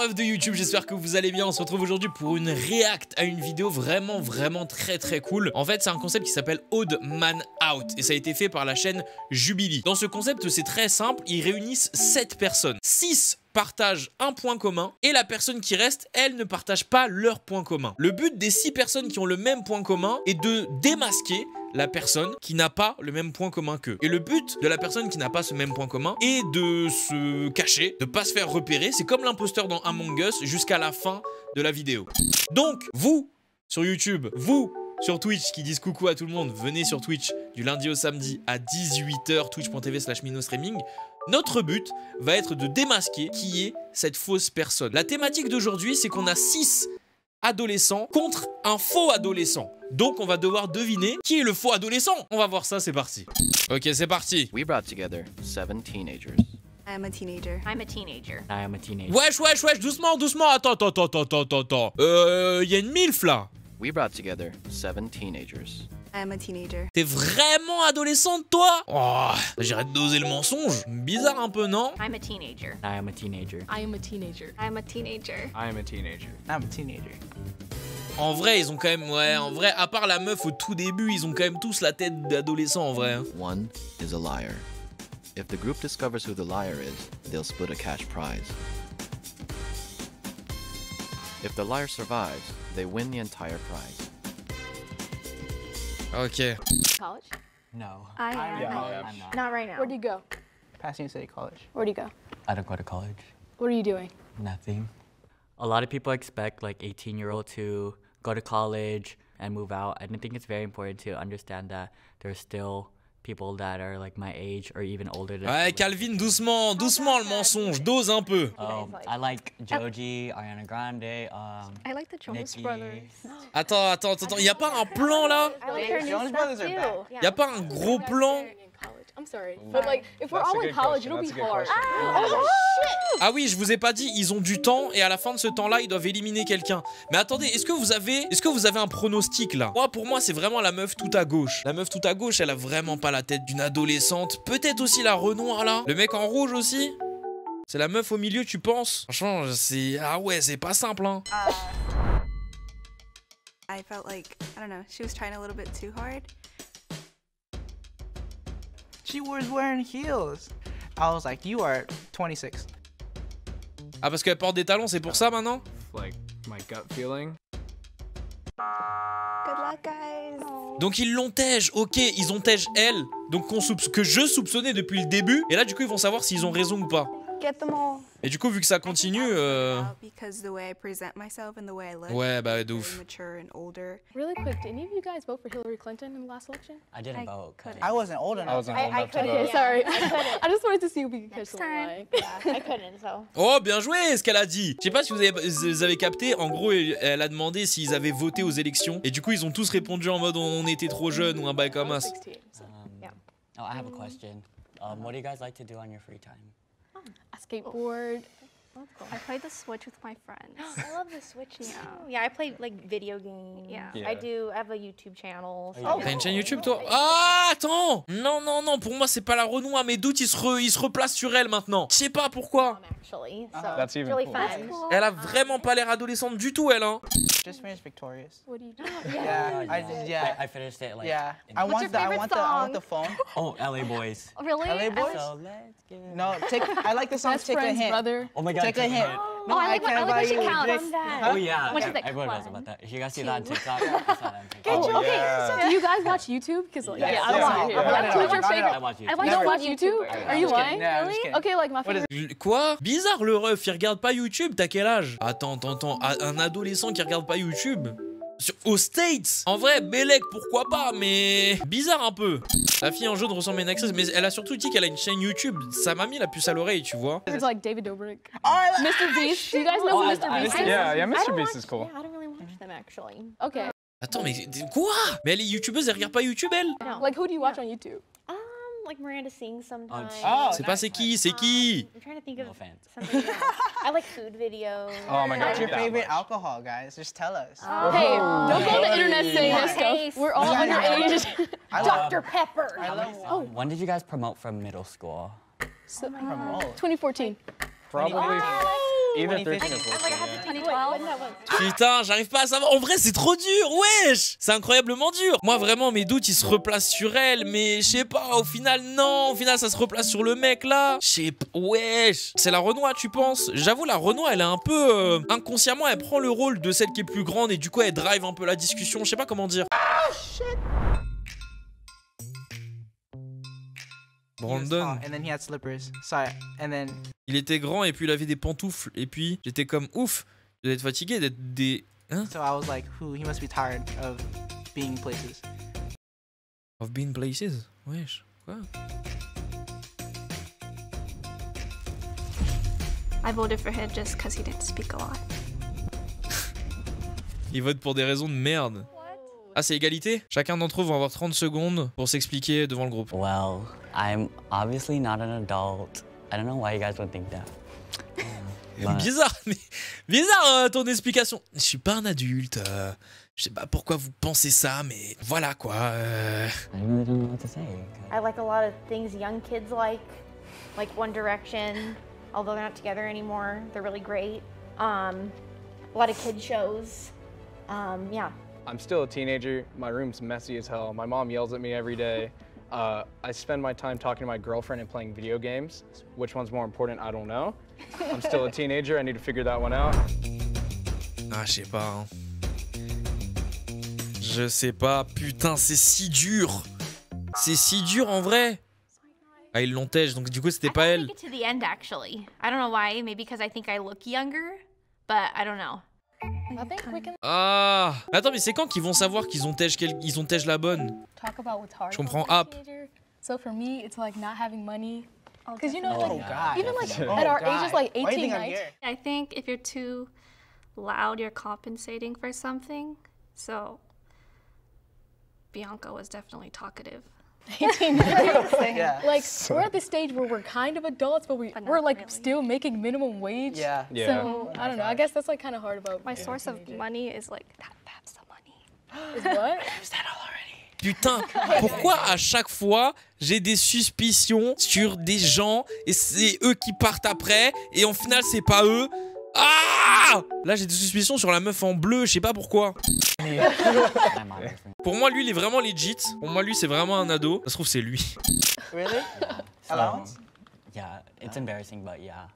refs de YouTube, j'espère que vous allez bien. On se retrouve aujourd'hui pour une react à une vidéo vraiment très cool. En fait, c'est un concept qui s'appelle Odd Man Out et ça a été fait par la chaîne Jubilee. Dans ce concept, c'est très simple, ils réunissent 7 personnes. 6 partagent un point commun et la personne qui reste, elle ne partage pas leur point commun. Le but des 6 personnes qui ont le même point commun est de démasquer la personne qui n'a pas le même point commun qu'eux. Et le but de la personne qui n'a pas ce même point commun est de se cacher, de pas se faire repérer. C'est comme l'imposteur dans Among Us jusqu'à la fin de la vidéo. Donc, vous, sur YouTube, vous, sur Twitch, qui disent coucou à tout le monde, venez sur Twitch du lundi au samedi à 18 h, twitch.tv/minostreaming. Notre but va être de démasquer qui est cette fausse personne. La thématique d'aujourd'hui, c'est qu'on a 6 adolescents contre un faux adolescent. Donc on va devoir deviner qui est le faux adolescent. On va voir ça, c'est parti. Ok, c'est parti. We brought together 7 teenagers. I'm a teenager. I'm a teenager. I am a teenager. Wesh, doucement. Attends. Y a une milf là. We brought together 7 teenagers. I'm a teenager. T'es vraiment adolescente, toi? Oh, j'arrête d'oser le mensonge. Bizarre un peu, non? I'm a teenager. I am a teenager. I am a teenager. I'm a teenager. I am a teenager. I'm a teenager. En vrai, ils ont quand même, ouais, en vrai, à part la meuf au tout début, ils ont quand même tous la tête d'adolescent en vrai. One is a liar. If the group discovers who the liar is, they'll split a cash prize. If the liar survives, they win the entire prize. Ok. College? No. I am. I'm not. Not right now. Where'd you go? Pasadena City College. Where'd you go? I don't go to college. What are you doing? Nothing. A lot of people expect like 18-year-olds to go to college and move out. And I think it's very important to understand that there's still people that are like my age or even older than Ouais, Calvin, doucement le mensonge, dose un peu. I like Joji, Ariana Grande, I like the Jonas Nicki. Brothers. Attends, y a pas un plan là? I like their new stuff too. Y a pas un gros plan? I'm sorry, but like, if we're all in college, it'll be hard. Ah oui, je vous ai pas dit, ils ont du temps et à la fin de ce temps-là, ils doivent éliminer quelqu'un. Mais attendez, est-ce que vous avez un pronostic là? Moi, pour moi, c'est vraiment la meuf tout à gauche. La meuf tout à gauche, elle a vraiment pas la tête d'une adolescente. Peut-être aussi la Renoir là. Le mec en rouge aussi. C'est la meuf au milieu, tu penses? Franchement, c'est... Ah ouais, c'est pas simple, hein. I felt like, I don't know, she was trying a little bit too hard. She was wearing heels. I was like, you are 26. Ah, parce qu'elle porte des talons, c'est pour ça maintenant? Like, my gut feeling. Good luck, guys. Donc ils l'ont tège, ok, ils ont tège elle. Donc que je soupçonnais depuis le début. Et là, du coup, ils vont savoir s'ils ont raison ou pas. Get them all. Et du coup, vu que ça continue, Because the way I present myself and the way I look. ouais, bah de very ouf. mature and older. Really quick, did any of you guys vote for Hillary Clinton in the last election? I didn't vote. 'Cause I wasn't old enough. I couldn't. Okay, sorry. I couldn't. I just wanted to see if we could catch Next the line. time. Yeah, I couldn't, so. Oh, bien joué ce qu'elle a dit. Je sais pas si vous avez capté. En gros, elle a demandé s'ils avaient voté aux élections. Et du coup, ils ont tous répondu en mode on était trop jeunes ou un bail comme ça. 16, so. Yeah. Oh, I have a question. What do you guys like to do on your free time? A skateboard. I play the Switch with my friends. I love the Switch too. Yeah, I play like video games. Yeah. I have a YouTube channel. So. T'as une chaîne YouTube, toi? Ah, attends. Non, pour moi, c'est pas la Renoir. Mes doutes, ils se replacent sur elle maintenant. Je sais pas pourquoi. Actually, so That's it's even really cool. fun. Elle a vraiment pas l'air adolescente du tout, elle, hein. Just finished Victorious. What do you do? Yeah, I finished it like. yeah. in- I What's your favorite I want the song? phone. Oh, LA Boys. Really? LA Boys? So let's get. No, I like the song Best Take a friends, Hint. brother. Oh my God. Take a hint. No, Oh, I like can't what buy she you a counts. drink. From that. Oh yeah. What is it? Everyone knows One, about that. If you guys see that on two. TikTok, it's not on TikTok. Oh, Okay, yeah. Do you guys watch YouTube? Because like, Yes, yeah, I yes. watch it. I've done it. Who's your I've done it. favorite? I watch I YouTube. watch You Never. don't watch YouTube? YouTubers. Are you I'm just kidding. lying? Yeah, I'm just kidding. Okay, like my What is favorite. Quoi? Bizarre le ref, il regarde pas YouTube, t'as quel âge? Attends, un adolescent qui regarde pas YouTube? Aux States? En vrai, Belek, pourquoi pas, mais bizarre un peu. La fille en jaune ressemble à une actrice, mais elle a surtout dit qu'elle a une chaîne YouTube. Ça m'a mis la puce à l'oreille, tu vois. It's like David Dobrik. Oh, I like Mr. Beast. Do you guys know who Oh, Mr. I- Beast I- is? Yeah, Mr. I don't Beast watch- is cool. Yeah, I don't really watch them actually. Okay. Attends, mais quoi? Mais elle est youtubeuse, elle regarde pas YouTube, elle? No. Like, who do you watch on YouTube? Like Miranda sings sometimes. Oh, C'est pas c'est qui? C'est qui? I'm trying to think of No offense. something else. I like food videos. Oh my God. What's your That favorite much. alcohol, guys? Just tell us. Hey, don't go on the internet saying this Hey. stuff. We're all underage. I Dr. Pepper. I love When did you guys promote from middle school? promote. 2014. Probably Either 13 or 2015. 14. Like I have to 2012. Putain, j'arrive pas à savoir. En vrai, c'est trop dur, wesh. C'est incroyablement dur. Moi, vraiment, mes doutes, ils se replacent sur elle. Mais je sais pas, au final, non. Au final, ça se replace sur le mec, là. Je sais pas, wesh. C'est la Renoir, tu penses? J'avoue, la Renoir, elle est un peu... inconsciemment, elle prend le rôle de celle qui est plus grande. Et du coup, elle drive un peu la discussion. Je sais pas comment dire. He was Brandon, tall, and then he had slippers. Sorry, and then il était grand et puis il avait des pantoufles. Et puis, j'étais comme ouf. D'être fatigué, d'être des... Hein? so I was like, "Who? He must be tired of being places." Of being places? Wesh, quoi? I voted for him just because he didn't speak a lot. Il vote pour des raisons de merde. Ah, c'est égalité? Chacun d'entre eux va avoir 30 secondes pour s'expliquer devant le groupe. Well, I'm obviously not an adult. I don't know why you guys would think that. Bizarre, mais... Bizarre ton explication. Je suis pas un adulte. Je sais pas pourquoi vous pensez ça, mais voilà quoi. I really don't know what to say. I like a lot of things young kids like One Direction, although they're not together anymore. They're really great. A lot of kid shows. Yeah. I'm still a teenager. My room's messy as hell. My mom yells at me every day. I spend my time talking to my girlfriend and playing video games. Which one's more important, I don't know. I'm still a teenager. I need to figure that one out. Ah, je sais pas. Hein. Je sais pas. Putain, c'est si dur. C'est si dur en vrai. Ah, ils l'ont tèche, donc du coup, c'était pas elle. I think to the end actually. I don't know why. Maybe because I think I look younger, but I don't know. I think we can Ah. Attends, mais c'est quand qu'ils vont savoir qu'ils ont tèche la bonne? talk about what's hard. Je comprends about app. being a teenager. So for me, it's like not having money. Oh, Because you know, Oh like God. even like Oh, at our God. ages, like Why do you 18, think I'm 19. here? I think if you're too loud, you're compensating for something. So Bianca was definitely talkative. 18 years. Yeah. Like we're at the stage where we're kind of adults, but But we're not like really. still making minimum wage. Yeah. Yeah. So I don't know. I guess that's like kind of hard about My being a source of teenager. money is like that's the money. Is what? Putain, pourquoi à chaque fois j'ai des suspicions sur des gens et c'est eux qui partent après et en final c'est pas eux? Ah! Là j'ai des suspicions sur la meuf en bleu, je sais pas pourquoi. Pour moi lui il est vraiment legit. Pour moi lui c'est vraiment un ado. Ça se trouve c'est lui. Really? Allowance? Yeah, it's embarrassing, but yeah.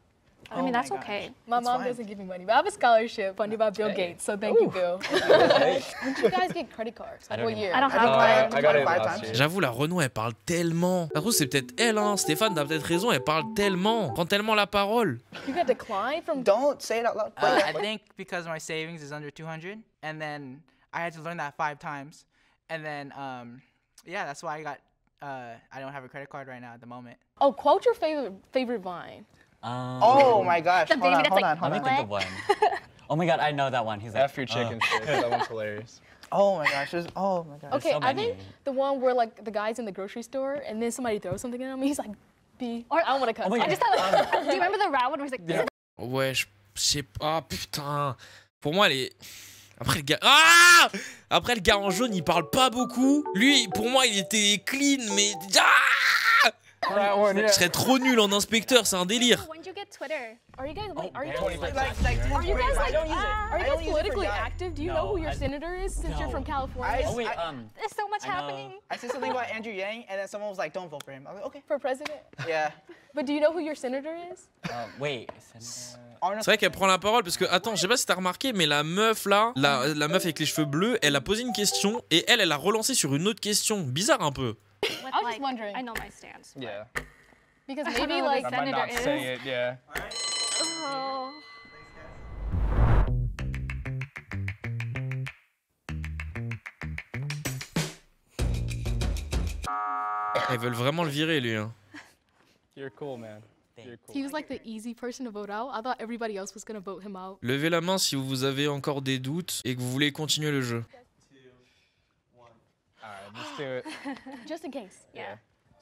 I mean my that's gosh. okay. My It's mom fine. doesn't give me money, but I have a scholarship funded by Bill Gates, so thank you, Bill. When did you guys get credit cards? Like don't what even- year? I don't I have think one. I got it 25 last times. year. J'avoue la Renaud elle parle tellement. Ça se trouve c'est peut-être elle hein. Stéphane t'as peut-être raison, elle parle tellement. Prend tellement la parole. You got declined from. Don't say it out loud. I think because my savings is under 200, and then I had to learn that 5 times, and then yeah, that's why I got. I don't have a credit card right now at the moment. Oh, quote your favorite Vine. Oh my gosh! The baby that's like, Let me hold think on. of one. Oh my god, I know that one. He's like, F your chicken sticks. That one's hilarious. Oh my gosh! Oh my gosh! Okay, so I think many. the one where like the guy's in the grocery store and then somebody throws something at him. He's like, B. Or- I don't want to cut. Oh my I just thought, do you remember the round one where he's like, Ouais, je sais pas. Ah putain. Pour moi, elle est. Après le gars. Ah! Après le gars en jaune, il parle pas beaucoup. Lui, pour moi, il était clean, mais. Ah! That one, yeah. Je serais trop nul en inspecteur, c'est un délire. when did you get Twitter? Are you guys like? Are you yeah. guys Like, are you guys like? I don't use it. Are you I don't guys use it for politically that. active? Do you No, know who your I- senator is since you're no. from California? Oh wait, There's so much I know. happening. I said something about Andrew Yang, and then someone was like, "Don't vote for him." I was like, "Okay." For president? Yeah. But do you know who your senator is? wait. Arnold. C'est vrai qu'elle prend la parole parce que, attends, je sais pas si t'as remarqué, mais la meuf là, la meuf avec les cheveux bleus, elle a posé une question et elle a relancé sur une autre question. Bizarre un peu. With, I was just wondering. I know my stance. but- Yeah. Because I don't maybe know like the I might not Senator say is- it. Yeah. Oh. Elles veulent vraiment le virer lui. Hein. You're cool, man. You're cool. he was like the easy person to vote out. I thought everybody else was gonna vote him out. Levez la main si vous avez encore des doutes et que vous voulez continuer le jeu. Alright, let's do it. Just in case. Yeah.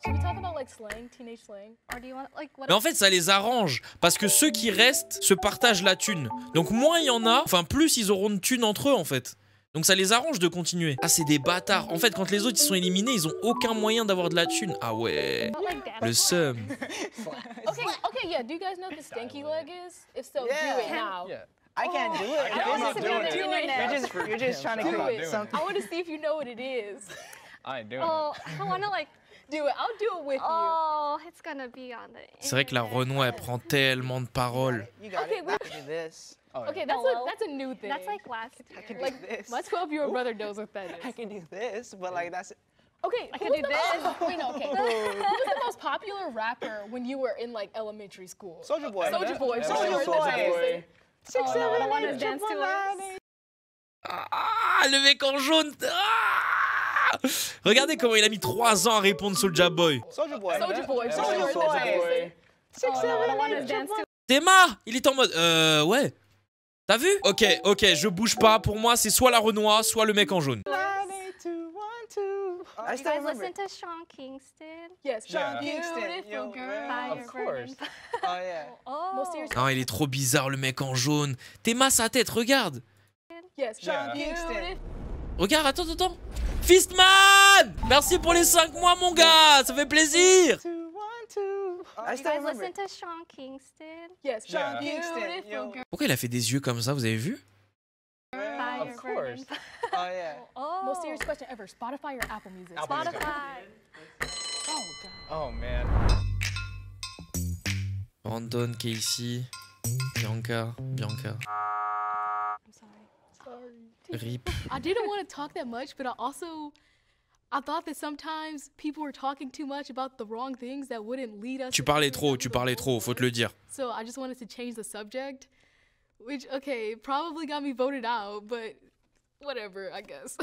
Should we talk about like slang, teenage slang? Or do you want like what? Mais en fait, ça les arrange parce que ceux qui restent se partagent la thune. Donc moins il y en a, enfin plus ils auront de thunes entre eux en fait. Donc ça les arrange de continuer. Ah, c'est des bâtards. En fait, quand les autres ils sont éliminés, ils ont aucun moyen d'avoir de la thune. Ah ouais. Le seum. Okay, yeah. Do you guys know what the stanky leg is? If so, Yeah. do it now. Yeah. I can't do it. I'm not doing it. You're just trying to Do create it. something. I want to see if you know what it is. I ain't doing Oh, I wanna like. Do it. I'll do it with you. Oh, it's gonna be on the. C'est vrai que la Renoir, elle prend tellement de paroles. You got Okay, it. we're- I can do this. Oh, Okay, Hello? that's a new thing. That's like last I can year. do this. My 12-year-old brother knows what that I is. can do this, but like that's. Okay, I can who's do the this. most- Wait, no, okay. Who was the most popular rapper when you were in like elementary school? Soulja Boy. Soulja Boy. Yeah, Soulja Soulja Boy. Boy. That's what they say. 6, Oh, no, 7, I don't wanna 8, dance to 9, 8. Ah, le mec en jaune. Ah. Regardez comment il a mis 3 ans à répondre Soulja Boy. Soulja Boy. Soulja Boy. Yeah, Soulja Soulja Boy. That's what they Boy. say. 6, Oh, 7, no, I don't wanna 8, dance to. Théma, il est en mode ouais. T'as vu? Ok, je bouge pas. Pour moi, c'est soit la Renoir, soit le mec en jaune. 9, 8, 2, 1, 2. I You still guys remember. listen to Sean Kingston? Yes, Yeah. Kingston, beautiful yo, girl. Fire Of course. burning. Oh yeah. Oh. No, seriously. Non, il est trop bizarre le mec en jaune. Théma, sa tête, regarde. Yes, Yeah. beautiful. Regarde, attends. Fistman! Merci pour les 5 mois, mon gars. Ça fait plaisir. 2, 1, 2. I You still guys remember. listen to Sean Kingston? Yes, Yeah. Kingston, beautiful yo. girl. Pourquoi il a fait des yeux comme ça, vous avez vu? Fire Of course. burning. Oh yeah. Oh. Most serious question ever. Spotify or Apple Music? Apple Music. Spotify. Oh, God. Oh man. Brandon, Casey, Bianca. I'm sorry. RIP. I didn't want to talk that much, but I thought that sometimes people were talking too much about the wrong things that wouldn't lead us. Tu to parlais figuring trop, out the faut te le dire. So I just wanted to change the subject, which, okay, probably got me voted out, but whatever, I guess.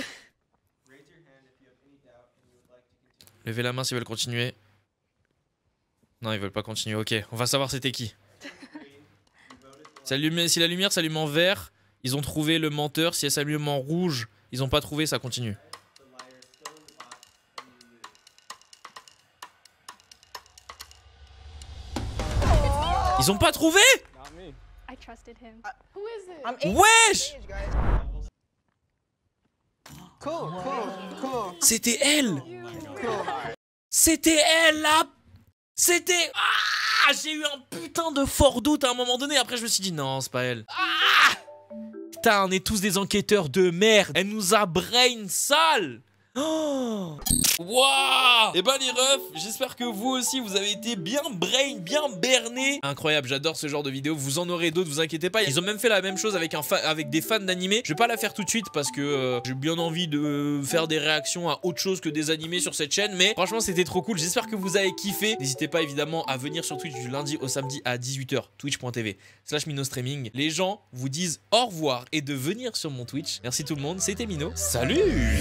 Levez la main s'ils veulent continuer. Non, ils veulent pas continuer. Ok, on va savoir c'était qui. Si la lumière s'allume en vert, ils ont trouvé le menteur. Si elle s'allume en rouge, ils ont pas trouvé, ça continue. Ils ont pas trouvé? Not me. I trusted him. Who is it? I'm 8 Wesh! guys. Cool. C'était elle! C'était elle là! C'était... Ah! J'ai eu un putain de fort doute à un moment donné. Après, je me suis dit, non, c'est pas elle. Ah! Putain, on est tous des enquêteurs de merde. Elle nous a brain sale. Oh! Waouh! Et ben les refs, j'espère que vous aussi vous avez été bien brain, bien berné. Incroyable, j'adore ce genre de vidéo. Vous en aurez d'autres, vous inquiétez pas. Ils ont même fait la même chose avec avec des fans d'animé. Je vais pas la faire tout de suite parce que j'ai bien envie de faire des réactions à autre chose que des animés sur cette chaîne. Mais franchement, c'était trop cool. J'espère que vous avez kiffé. N'hésitez pas évidemment à venir sur Twitch du lundi au samedi à 18h. Twitch.tv/MinoStreaming. Les gens vous disent au revoir et de venir sur mon Twitch. Merci tout le monde, c'était Mino. Salut!